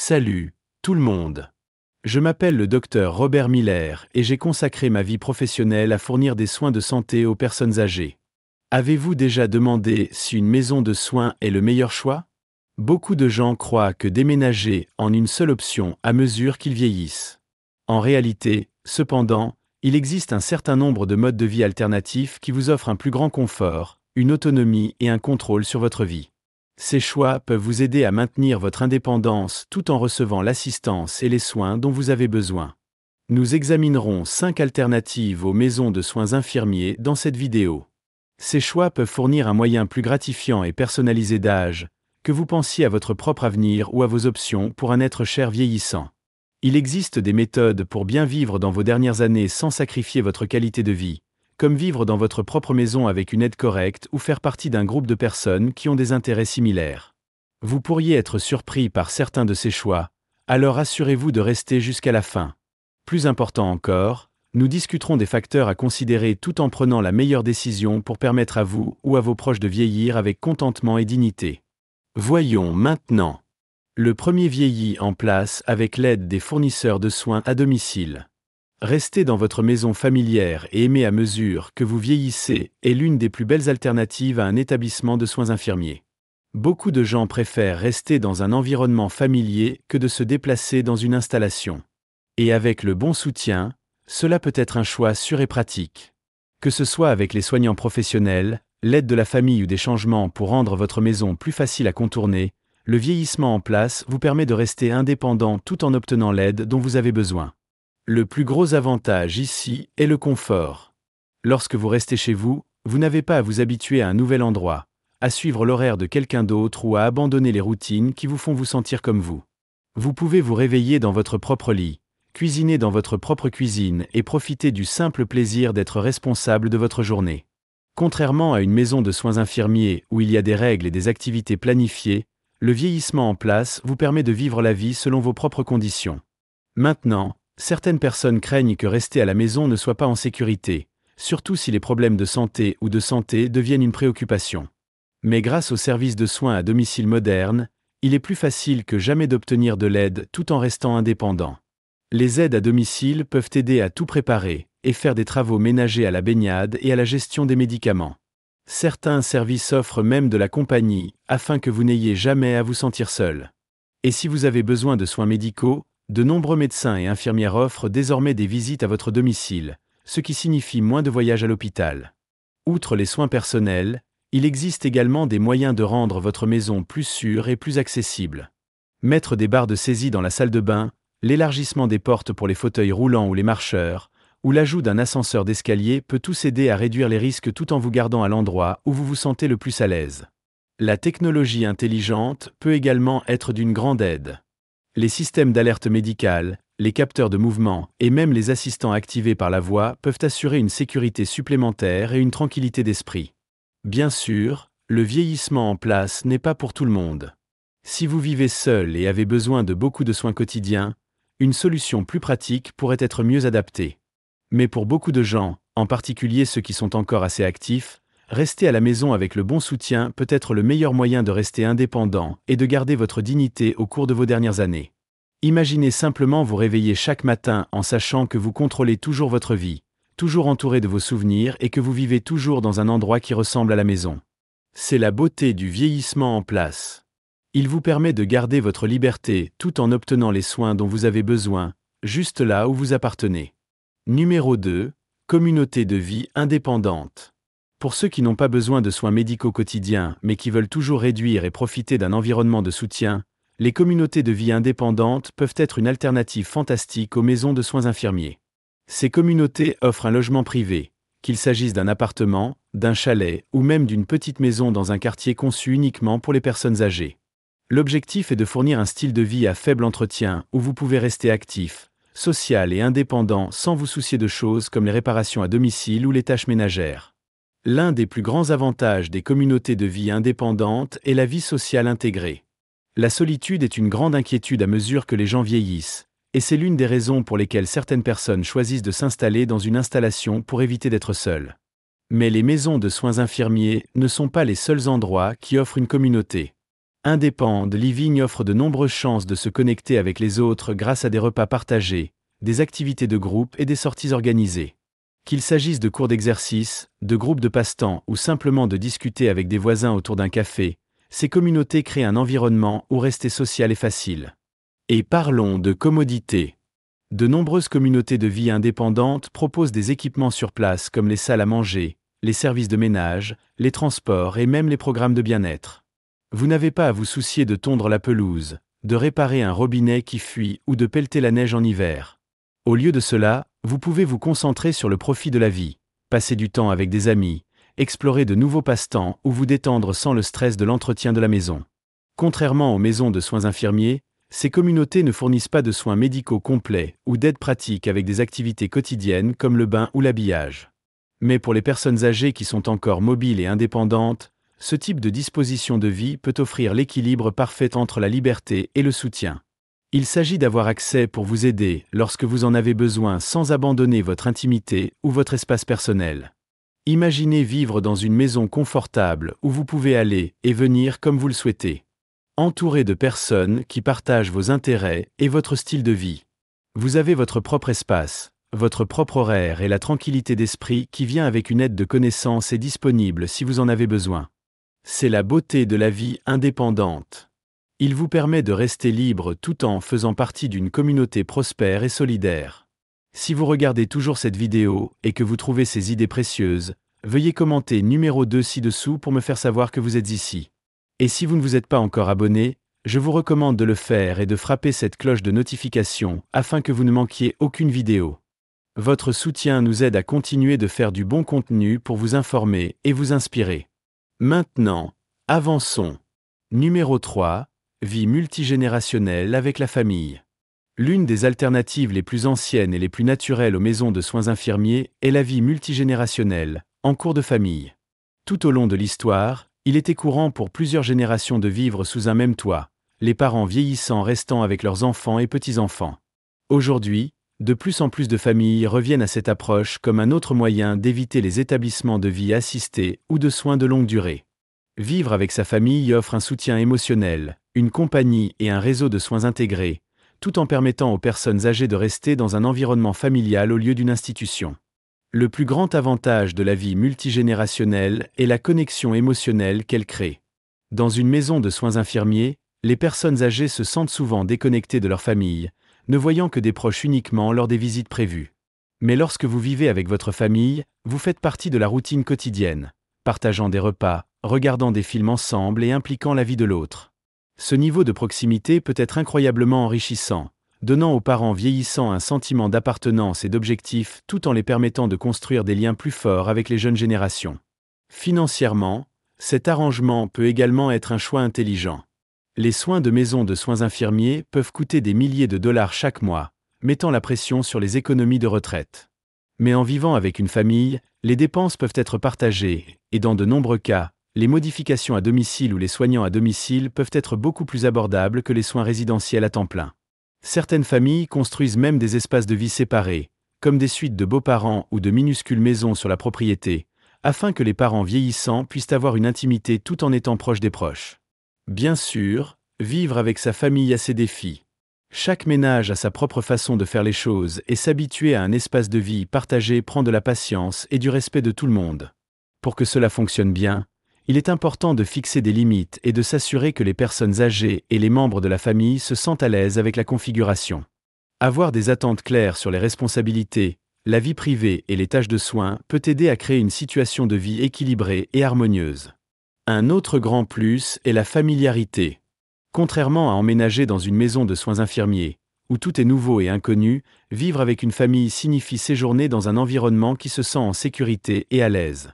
Salut, tout le monde. Je m'appelle le docteur Robert Miller et j'ai consacré ma vie professionnelle à fournir des soins de santé aux personnes âgées. Avez-vous déjà demandé si une maison de soins est le meilleur choix? Beaucoup de gens croient que déménager en une seule option à mesure qu'ils vieillissent. En réalité, cependant, il existe un certain nombre de modes de vie alternatifs qui vous offrent un plus grand confort, une autonomie et un contrôle sur votre vie. Ces choix peuvent vous aider à maintenir votre indépendance tout en recevant l'assistance et les soins dont vous avez besoin. Nous examinerons 5 alternatives aux maisons de soins infirmiers dans cette vidéo. Ces choix peuvent fournir un moyen plus gratifiant et personnalisé d'âge, que vous pensiez à votre propre avenir ou à vos options pour un être cher vieillissant. Il existe des méthodes pour bien vivre dans vos dernières années sans sacrifier votre qualité de vie, comme vivre dans votre propre maison avec une aide correcte ou faire partie d'un groupe de personnes qui ont des intérêts similaires. Vous pourriez être surpris par certains de ces choix, alors assurez-vous de rester jusqu'à la fin. Plus important encore, nous discuterons des facteurs à considérer tout en prenant la meilleure décision pour permettre à vous ou à vos proches de vieillir avec contentement et dignité. Voyons maintenant. Le premier vieillit en place avec l'aide des fournisseurs de soins à domicile. Rester dans votre maison familière et aimer à mesure que vous vieillissez est l'une des plus belles alternatives à un établissement de soins infirmiers. Beaucoup de gens préfèrent rester dans un environnement familier que de se déplacer dans une installation. Et avec le bon soutien, cela peut être un choix sûr et pratique. Que ce soit avec les soignants professionnels, l'aide de la famille ou des changements pour rendre votre maison plus facile à contourner, le vieillissement en place vous permet de rester indépendant tout en obtenant l'aide dont vous avez besoin. Le plus gros avantage ici est le confort. Lorsque vous restez chez vous, vous n'avez pas à vous habituer à un nouvel endroit, à suivre l'horaire de quelqu'un d'autre ou à abandonner les routines qui vous font vous sentir comme vous. Vous pouvez vous réveiller dans votre propre lit, cuisiner dans votre propre cuisine et profiter du simple plaisir d'être responsable de votre journée. Contrairement à une maison de soins infirmiers où il y a des règles et des activités planifiées, le vieillissement en place vous permet de vivre la vie selon vos propres conditions. Maintenant, certaines personnes craignent que rester à la maison ne soit pas en sécurité, surtout si les problèmes de santé ou de santé deviennent une préoccupation. Mais grâce aux services de soins à domicile modernes, il est plus facile que jamais d'obtenir de l'aide tout en restant indépendant. Les aides à domicile peuvent aider à tout préparer et faire des travaux ménagers à la baignade et à la gestion des médicaments. Certains services offrent même de la compagnie afin que vous n'ayez jamais à vous sentir seul. Et si vous avez besoin de soins médicaux, de nombreux médecins et infirmières offrent désormais des visites à votre domicile, ce qui signifie moins de voyages à l'hôpital. Outre les soins personnels, il existe également des moyens de rendre votre maison plus sûre et plus accessible. Mettre des barres de saisie dans la salle de bain, l'élargissement des portes pour les fauteuils roulants ou les marcheurs, ou l'ajout d'un ascenseur d'escalier peut tous aider à réduire les risques tout en vous gardant à l'endroit où vous vous sentez le plus à l'aise. La technologie intelligente peut également être d'une grande aide. Les systèmes d'alerte médicale, les capteurs de mouvement et même les assistants activés par la voix peuvent assurer une sécurité supplémentaire et une tranquillité d'esprit. Bien sûr, le vieillissement en place n'est pas pour tout le monde. Si vous vivez seul et avez besoin de beaucoup de soins quotidiens, une solution plus pratique pourrait être mieux adaptée. Mais pour beaucoup de gens, en particulier ceux qui sont encore assez actifs, rester à la maison avec le bon soutien peut être le meilleur moyen de rester indépendant et de garder votre dignité au cours de vos dernières années. Imaginez simplement vous réveiller chaque matin en sachant que vous contrôlez toujours votre vie, toujours entouré de vos souvenirs et que vous vivez toujours dans un endroit qui ressemble à la maison. C'est la beauté du vieillissement en place. Il vous permet de garder votre liberté tout en obtenant les soins dont vous avez besoin, juste là où vous appartenez. Numéro 2. Communauté de vie indépendante. Pour ceux qui n'ont pas besoin de soins médicaux quotidiens mais qui veulent toujours réduire et profiter d'un environnement de soutien, les communautés de vie indépendantes peuvent être une alternative fantastique aux maisons de soins infirmiers. Ces communautés offrent un logement privé, qu'il s'agisse d'un appartement, d'un chalet ou même d'une petite maison dans un quartier conçu uniquement pour les personnes âgées. L'objectif est de fournir un style de vie à faible entretien où vous pouvez rester actif, social et indépendant sans vous soucier de choses comme les réparations à domicile ou les tâches ménagères. L'un des plus grands avantages des communautés de vie indépendantes est la vie sociale intégrée. La solitude est une grande inquiétude à mesure que les gens vieillissent, et c'est l'une des raisons pour lesquelles certaines personnes choisissent de s'installer dans une installation pour éviter d'être seules. Mais les maisons de soins infirmiers ne sont pas les seuls endroits qui offrent une communauté. Independent Living offre de nombreuses chances de se connecter avec les autres grâce à des repas partagés, des activités de groupe et des sorties organisées. Qu'il s'agisse de cours d'exercice, de groupes de passe-temps ou simplement de discuter avec des voisins autour d'un café, ces communautés créent un environnement où rester social est facile. Et parlons de commodité. De nombreuses communautés de vie indépendantes proposent des équipements sur place comme les salles à manger, les services de ménage, les transports et même les programmes de bien-être. Vous n'avez pas à vous soucier de tondre la pelouse, de réparer un robinet qui fuit ou de pelleter la neige en hiver. Au lieu de cela, vous pouvez vous concentrer sur le profit de la vie, passer du temps avec des amis, explorer de nouveaux passe-temps ou vous détendre sans le stress de l'entretien de la maison. Contrairement aux maisons de soins infirmiers, ces communautés ne fournissent pas de soins médicaux complets ou d'aide pratique avec des activités quotidiennes comme le bain ou l'habillage. Mais pour les personnes âgées qui sont encore mobiles et indépendantes, ce type de disposition de vie peut offrir l'équilibre parfait entre la liberté et le soutien. Il s'agit d'avoir accès pour vous aider lorsque vous en avez besoin sans abandonner votre intimité ou votre espace personnel. Imaginez vivre dans une maison confortable où vous pouvez aller et venir comme vous le souhaitez. Entouré de personnes qui partagent vos intérêts et votre style de vie. Vous avez votre propre espace, votre propre horaire et la tranquillité d'esprit qui vient avec une aide de connaissance est disponible si vous en avez besoin. C'est la beauté de la vie indépendante. Il vous permet de rester libre tout en faisant partie d'une communauté prospère et solidaire. Si vous regardez toujours cette vidéo et que vous trouvez ces idées précieuses, veuillez commenter numéro 2 ci-dessous pour me faire savoir que vous êtes ici. Et si vous ne vous êtes pas encore abonné, je vous recommande de le faire et de frapper cette cloche de notification afin que vous ne manquiez aucune vidéo. Votre soutien nous aide à continuer de faire du bon contenu pour vous informer et vous inspirer. Maintenant, avançons. Numéro 3. Vie multigénérationnelle avec la famille. L'une des alternatives les plus anciennes et les plus naturelles aux maisons de soins infirmiers est la vie multigénérationnelle, en cours de famille. Tout au long de l'histoire, il était courant pour plusieurs générations de vivre sous un même toit, les parents vieillissant restant avec leurs enfants et petits-enfants. Aujourd'hui, de plus en plus de familles reviennent à cette approche comme un autre moyen d'éviter les établissements de vie assistés ou de soins de longue durée. Vivre avec sa famille offre un soutien émotionnel, une compagnie et un réseau de soins intégrés, tout en permettant aux personnes âgées de rester dans un environnement familial au lieu d'une institution. Le plus grand avantage de la vie multigénérationnelle est la connexion émotionnelle qu'elle crée. Dans une maison de soins infirmiers, les personnes âgées se sentent souvent déconnectées de leur famille, ne voyant que des proches uniquement lors des visites prévues. Mais lorsque vous vivez avec votre famille, vous faites partie de la routine quotidienne, partageant des repas, regardant des films ensemble et impliquant la vie de l'autre. Ce niveau de proximité peut être incroyablement enrichissant, donnant aux parents vieillissants un sentiment d'appartenance et d'objectif tout en les permettant de construire des liens plus forts avec les jeunes générations. Financièrement, cet arrangement peut également être un choix intelligent. Les soins de maison de soins infirmiers peuvent coûter des milliers de dollars chaque mois, mettant la pression sur les économies de retraite. Mais en vivant avec une famille, les dépenses peuvent être partagées, et dans de nombreux cas, les modifications à domicile ou les soignants à domicile peuvent être beaucoup plus abordables que les soins résidentiels à temps plein. Certaines familles construisent même des espaces de vie séparés, comme des suites de beaux-parents ou de minuscules maisons sur la propriété, afin que les parents vieillissants puissent avoir une intimité tout en étant proches des proches. Bien sûr, vivre avec sa famille a ses défis. Chaque ménage a sa propre façon de faire les choses et s'habituer à un espace de vie partagé prend de la patience et du respect de tout le monde. Pour que cela fonctionne bien, il est important de fixer des limites et de s'assurer que les personnes âgées et les membres de la famille se sentent à l'aise avec la configuration. Avoir des attentes claires sur les responsabilités, la vie privée et les tâches de soins peut aider à créer une situation de vie équilibrée et harmonieuse. Un autre grand plus est la familiarité. Contrairement à emménager dans une maison de soins infirmiers, où tout est nouveau et inconnu, vivre avec une famille signifie séjourner dans un environnement qui se sent en sécurité et à l'aise.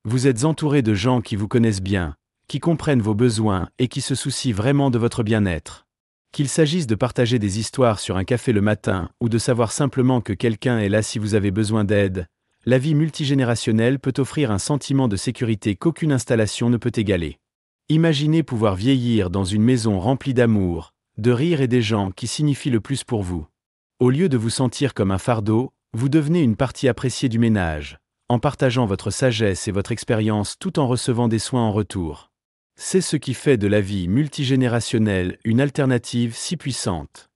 Vous êtes entouré de gens qui vous connaissent bien, qui comprennent vos besoins et qui se soucient vraiment de votre bien-être. Qu'il s'agisse de partager des histoires sur un café le matin ou de savoir simplement que quelqu'un est là si vous avez besoin d'aide, la vie multigénérationnelle peut offrir un sentiment de sécurité qu'aucune installation ne peut égaler. Imaginez pouvoir vieillir dans une maison remplie d'amour, de rire et des gens qui signifient le plus pour vous. Au lieu de vous sentir comme un fardeau, vous devenez une partie appréciée du ménage, en partageant votre sagesse et votre expérience tout en recevant des soins en retour. C'est ce qui fait de la vie multigénérationnelle une alternative si puissante.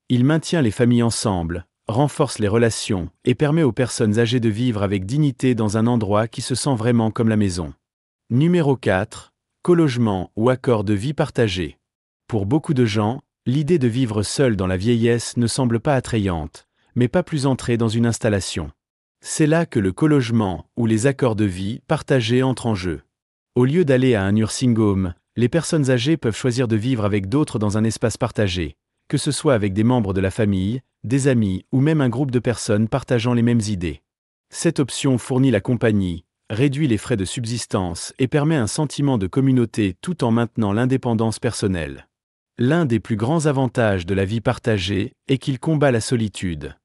Il maintient les familles ensemble, renforce les relations et permet aux personnes âgées de vivre avec dignité dans un endroit qui se sent vraiment comme la maison. Numéro 4. Cologement ou accord de vie partagé. Pour beaucoup de gens, l'idée de vivre seul dans la vieillesse ne semble pas attrayante, mais pas plus entrer dans une installation. C'est là que le cologement ou les accords de vie partagés entrent en jeu. Au lieu d'aller à un nursing home, les personnes âgées peuvent choisir de vivre avec d'autres dans un espace partagé, que ce soit avec des membres de la famille, des amis ou même un groupe de personnes partageant les mêmes idées. Cette option fournit la compagnie, réduit les frais de subsistance et permet un sentiment de communauté tout en maintenant l'indépendance personnelle. L'un des plus grands avantages de la vie partagée est qu'il combat la solitude.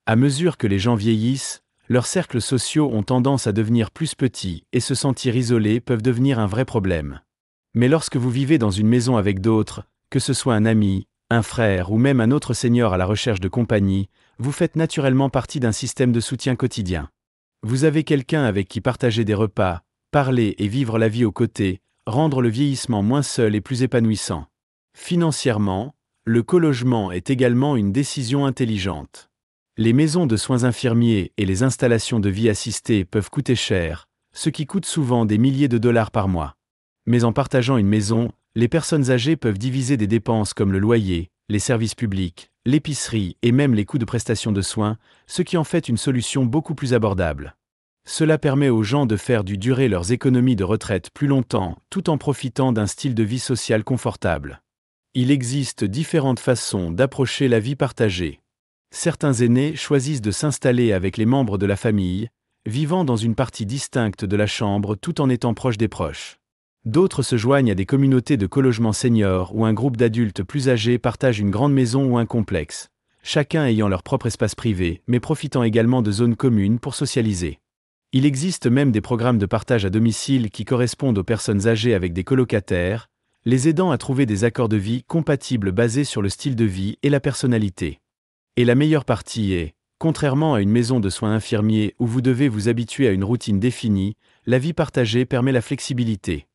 À mesure que les gens vieillissent, leurs cercles sociaux ont tendance à devenir plus petits et se sentir isolés peuvent devenir un vrai problème. Mais lorsque vous vivez dans une maison avec d'autres, que ce soit un ami, un frère ou même un autre senior à la recherche de compagnie, vous faites naturellement partie d'un système de soutien quotidien. Vous avez quelqu'un avec qui partager des repas, parler et vivre la vie aux côtés, rendre le vieillissement moins seul et plus épanouissant. Financièrement, le cologement est également une décision intelligente. Les maisons de soins infirmiers et les installations de vie assistée peuvent coûter cher, ce qui coûte souvent des milliers de dollars par mois. Mais en partageant une maison, les personnes âgées peuvent diviser des dépenses comme le loyer, les services publics, l'épicerie et même les coûts de prestation de soins, ce qui en fait une solution beaucoup plus abordable. Cela permet aux gens de faire durer leurs économies de retraite plus longtemps, tout en profitant d'un style de vie social confortable. Il existe différentes façons d'approcher la vie partagée. Certains aînés choisissent de s'installer avec les membres de la famille, vivant dans une partie distincte de la chambre tout en étant proches des proches. D'autres se joignent à des communautés de cologement seniors où un groupe d'adultes plus âgés partagent une grande maison ou un complexe, chacun ayant leur propre espace privé, mais profitant également de zones communes pour socialiser. Il existe même des programmes de partage à domicile qui correspondent aux personnes âgées avec des colocataires, les aidant à trouver des accords de vie compatibles basés sur le style de vie et la personnalité. Et la meilleure partie est, contrairement à une maison de soins infirmiers où vous devez vous habituer à une routine définie, la vie partagée permet la flexibilité.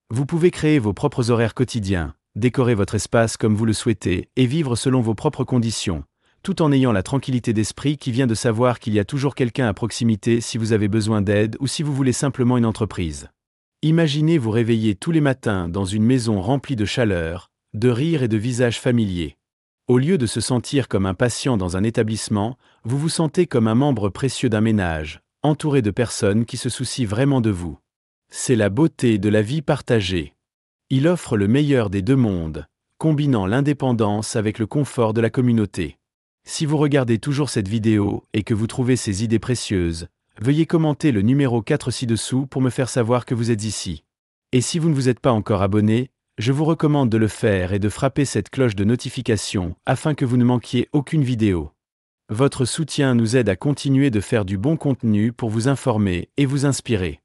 Vous pouvez créer vos propres horaires quotidiens, décorer votre espace comme vous le souhaitez et vivre selon vos propres conditions, tout en ayant la tranquillité d'esprit qui vient de savoir qu'il y a toujours quelqu'un à proximité si vous avez besoin d'aide ou si vous voulez simplement une entreprise. Imaginez vous réveiller tous les matins dans une maison remplie de chaleur, de rire et de visages familiers. Au lieu de se sentir comme un patient dans un établissement, vous vous sentez comme un membre précieux d'un ménage, entouré de personnes qui se soucient vraiment de vous. C'est la beauté de la vie partagée. Il offre le meilleur des deux mondes, combinant l'indépendance avec le confort de la communauté. Si vous regardez toujours cette vidéo et que vous trouvez ces idées précieuses, veuillez commenter le numéro 4 ci-dessous pour me faire savoir que vous êtes ici. Et si vous ne vous êtes pas encore abonné, je vous recommande de le faire et de frapper cette cloche de notification afin que vous ne manquiez aucune vidéo. Votre soutien nous aide à continuer de faire du bon contenu pour vous informer et vous inspirer.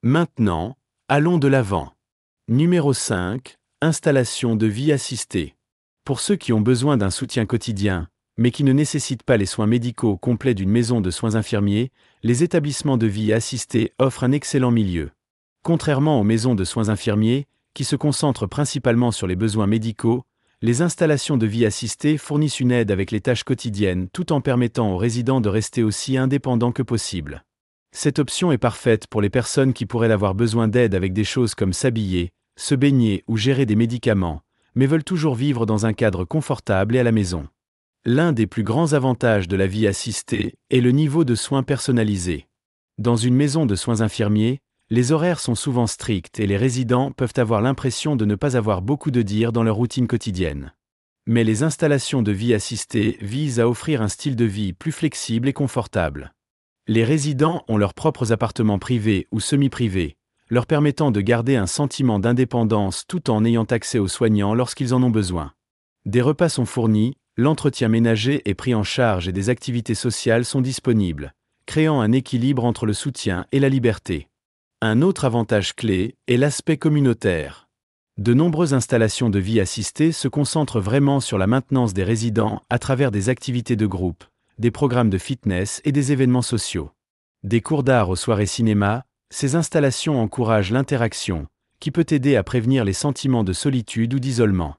Maintenant, allons de l'avant. Numéro 5. Installation de vie assistée. Pour ceux qui ont besoin d'un soutien quotidien, mais qui ne nécessitent pas les soins médicaux complets d'une maison de soins infirmiers, les établissements de vie assistée offrent un excellent milieu. Contrairement aux maisons de soins infirmiers, qui se concentrent principalement sur les besoins médicaux, les installations de vie assistée fournissent une aide avec les tâches quotidiennes tout en permettant aux résidents de rester aussi indépendants que possible. Cette option est parfaite pour les personnes qui pourraient avoir besoin d'aide avec des choses comme s'habiller, se baigner ou gérer des médicaments, mais veulent toujours vivre dans un cadre confortable et à la maison. L'un des plus grands avantages de la vie assistée est le niveau de soins personnalisé. Dans une maison de soins infirmiers, les horaires sont souvent stricts et les résidents peuvent avoir l'impression de ne pas avoir beaucoup de dire dans leur routine quotidienne. Mais les installations de vie assistée visent à offrir un style de vie plus flexible et confortable. Les résidents ont leurs propres appartements privés ou semi-privés, leur permettant de garder un sentiment d'indépendance tout en ayant accès aux soignants lorsqu'ils en ont besoin. Des repas sont fournis, l'entretien ménager est pris en charge et des activités sociales sont disponibles, créant un équilibre entre le soutien et la liberté. Un autre avantage clé est l'aspect communautaire. De nombreuses installations de vie assistée se concentrent vraiment sur la maintenance des résidents à travers des activités de groupe, des programmes de fitness et des événements sociaux. Des cours d'art aux soirées cinéma, ces installations encouragent l'interaction, qui peut aider à prévenir les sentiments de solitude ou d'isolement.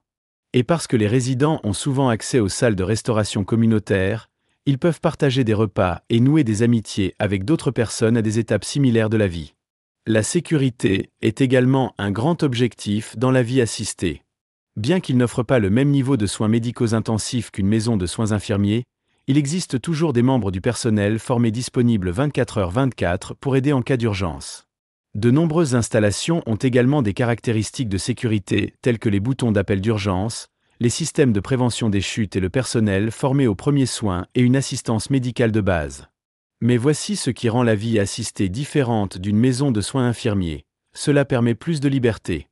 Et parce que les résidents ont souvent accès aux salles de restauration communautaires, ils peuvent partager des repas et nouer des amitiés avec d'autres personnes à des étapes similaires de la vie. La sécurité est également un grand objectif dans la vie assistée. Bien qu'il n'offre pas le même niveau de soins médicaux intensifs qu'une maison de soins infirmiers, il existe toujours des membres du personnel formés disponibles 24h/24 pour aider en cas d'urgence. De nombreuses installations ont également des caractéristiques de sécurité telles que les boutons d'appel d'urgence, les systèmes de prévention des chutes et le personnel formé aux premiers soins et une assistance médicale de base. Mais voici ce qui rend la vie assistée différente d'une maison de soins infirmiers. Cela permet plus de liberté.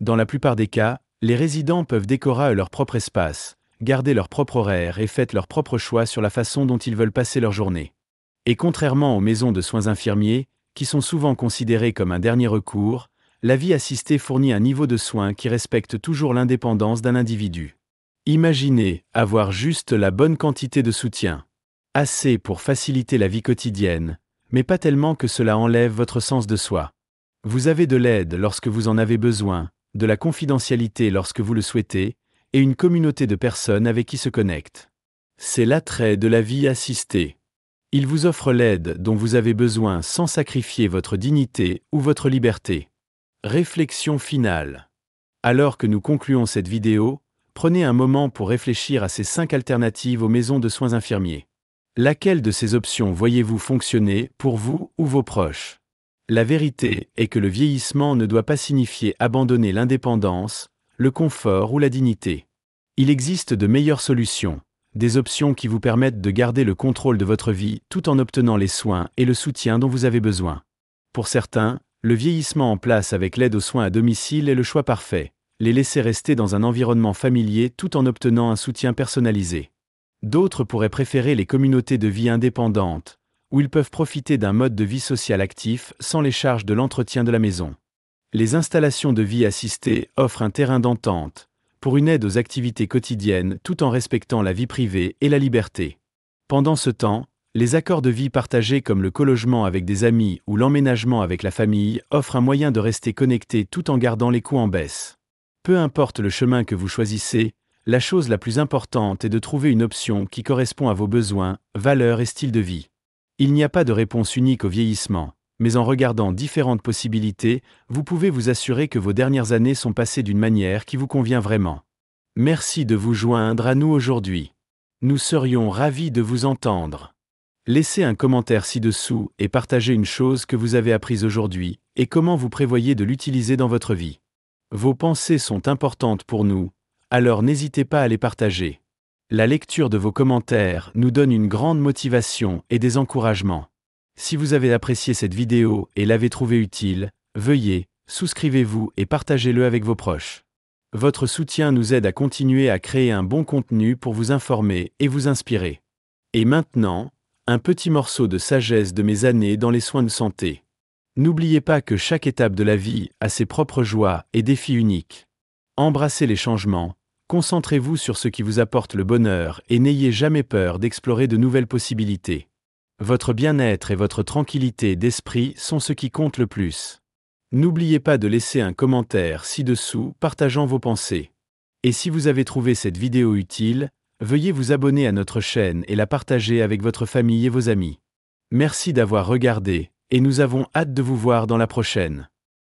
Dans la plupart des cas, les résidents peuvent décorer leur propre espace, garder leur propre horaire et faire leur propre choix sur la façon dont ils veulent passer leur journée. Et contrairement aux maisons de soins infirmiers, qui sont souvent considérées comme un dernier recours, la vie assistée fournit un niveau de soins qui respecte toujours l'indépendance d'un individu. Imaginez avoir juste la bonne quantité de soutien. Assez pour faciliter la vie quotidienne, mais pas tellement que cela enlève votre sens de soi. Vous avez de l'aide lorsque vous en avez besoin, de la confidentialité lorsque vous le souhaitez, et une communauté de personnes avec qui se connectent. C'est l'attrait de la vie assistée. Il vous offre l'aide dont vous avez besoin sans sacrifier votre dignité ou votre liberté. Réflexion finale. Alors que nous concluons cette vidéo, prenez un moment pour réfléchir à ces 5 alternatives aux maisons de soins infirmiers. Laquelle de ces options voyez-vous fonctionner pour vous ou vos proches? La vérité est que le vieillissement ne doit pas signifier abandonner l'indépendance, le confort ou la dignité. Il existe de meilleures solutions, des options qui vous permettent de garder le contrôle de votre vie tout en obtenant les soins et le soutien dont vous avez besoin. Pour certains, le vieillissement en place avec l'aide aux soins à domicile est le choix parfait, les laisser rester dans un environnement familier tout en obtenant un soutien personnalisé. D'autres pourraient préférer les communautés de vie indépendantes, où ils peuvent profiter d'un mode de vie social actif sans les charges de l'entretien de la maison. Les installations de vie assistée offrent un terrain d'entente, pour une aide aux activités quotidiennes tout en respectant la vie privée et la liberté. Pendant ce temps, les accords de vie partagés comme le cologement avec des amis ou l'emménagement avec la famille offrent un moyen de rester connecté tout en gardant les coûts en baisse. Peu importe le chemin que vous choisissez, la chose la plus importante est de trouver une option qui correspond à vos besoins, valeurs et style de vie. Il n'y a pas de réponse unique au vieillissement, mais en regardant différentes possibilités, vous pouvez vous assurer que vos dernières années sont passées d'une manière qui vous convient vraiment. Merci de vous joindre à nous aujourd'hui. Nous serions ravis de vous entendre. Laissez un commentaire ci-dessous et partagez une chose que vous avez apprise aujourd'hui et comment vous prévoyez de l'utiliser dans votre vie. Vos pensées sont importantes pour nous, alors n'hésitez pas à les partager. La lecture de vos commentaires nous donne une grande motivation et des encouragements. Si vous avez apprécié cette vidéo et l'avez trouvée utile, veuillez, souscrivez-vous et partagez-le avec vos proches. Votre soutien nous aide à continuer à créer un bon contenu pour vous informer et vous inspirer. Et maintenant, un petit morceau de sagesse de mes années dans les soins de santé. N'oubliez pas que chaque étape de la vie a ses propres joies et défis uniques. Embrassez les changements, concentrez-vous sur ce qui vous apporte le bonheur et n'ayez jamais peur d'explorer de nouvelles possibilités. Votre bien-être et votre tranquillité d'esprit sont ce qui compte le plus. N'oubliez pas de laisser un commentaire ci-dessous partageant vos pensées. Et si vous avez trouvé cette vidéo utile, veuillez vous abonner à notre chaîne et la partager avec votre famille et vos amis. Merci d'avoir regardé, et nous avons hâte de vous voir dans la prochaine.